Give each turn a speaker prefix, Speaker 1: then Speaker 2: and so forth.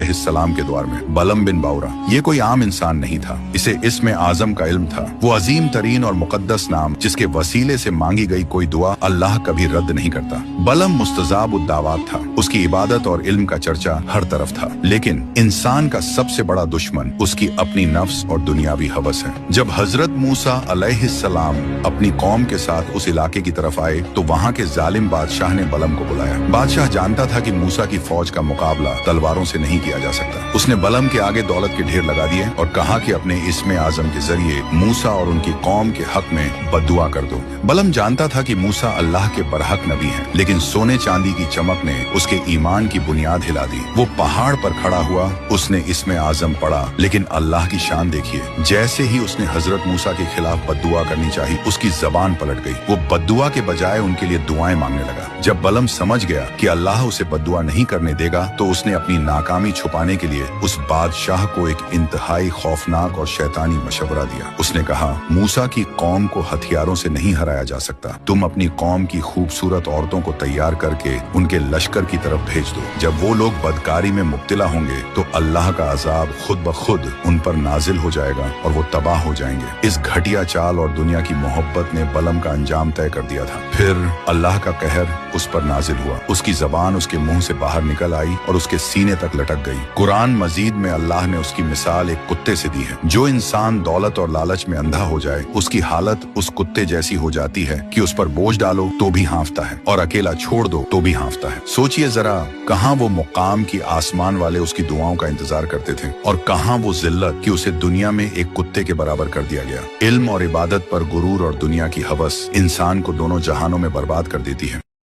Speaker 1: अलैहिस्सलाम के द्वार में। बलम बिन बाउरा ये कोई आम इंसान नहीं था, इसे इस्म आजम का इल्म था। वो अजीम तरीन और मुकद्दस नाम जिसके वसीले से मांगी गई कोई दुआ अल्लाह कभी रद्द नहीं करता। बलम मुस्तजाब उद्दावात था, उसकी इबादत और इल्म का चर्चा हर तरफ था। लेकिन इंसान का सबसे बड़ा दुश्मन उसकी अपनी नफ्स और दुनियावी हवस है। जब हजरत मूसा अलैहिस्सलाम अपनी कौम के साथ उस इलाके की तरफ आए तो वहाँ के जालिम बादशाह ने बलम को बुलाया। बादशाह जानता था कि मूसा की फौज का मुकाबला तलवारों से नहीं किया जा सकता। उसने बलम के आगे दौलत के ढेर लगा दिए और कहा कि अपने इस्म आजम के जरिए मूसा और उनकी कौम के हक में बद्दुआ कर दो। बलम जानता था कि मूसा अल्लाह के बरहक नबी हैं, लेकिन सोने चांदी की चमक ने उसके ईमान की बुनियाद हिला दी। वो पहाड़ पर खड़ा हुआ, उसने इस्म आजम पढ़ा, लेकिन अल्लाह की शान देखिए, जैसे ही उसने हजरत मूसा के खिलाफ बद्दुआ करनी चाहिए उसकी जबान पलट गई। वो बद्दुआ के बजाय उनके लिए दुआएं मांगने लगा। जब बलम समझ गया कि अल्लाह उसे बद्दुआ नहीं करने देगा तो उसने अपनी नाकामी छुपाने के लिए उस बादशाह को एक इंतहाई खौफनाक और शैतानी मशवरा दिया। उसने कहा, मूसा की कौम को हथियारों से नहीं हराया जा सकता, तुम अपनी कौम की खूबसूरत औरतों को तैयार करके उनके लश्कर की तरफ भेज दो। जब वो लोग बदकारी में मुब्तला होंगे तो अल्लाह का अजाब खुद ब खुद उन पर नाजिल हो जाएगा और वो तबाह हो जाएंगे। इस घटिया चाल और दुनिया की मोहब्बत ने बलम का अंजाम तय कर दिया था। फिर अल्लाह का कहर उस पर नाजिल हुआ, उसकी जबान उसके मुंह से बाहर निकल आई और उसके सीने तक लटक गई। कुरान मजीद में अल्लाह ने उसकी मिसाल एक कुत्ते से दी है। जो इंसान दौलत और लालच में अंधा हो जाए उसकी हालत उस कुत्ते जैसी हो जाती है कि उस पर बोझ डालो तो भी हाँफता है और अकेला छोड़ दो तो भी हाँफता है। सोचिए जरा, कहाँ वो मुकाम की आसमान वाले उसकी दुआओं का इंतजार करते थे और कहाँ वो जिल्लत कि उसे दुनिया में एक कुत्ते के बराबर कर दिया गया। इल्म और इबादत पर गुरूर और दुनिया की हवस इंसान को दोनों जहानों में बर्बाद कर देती है।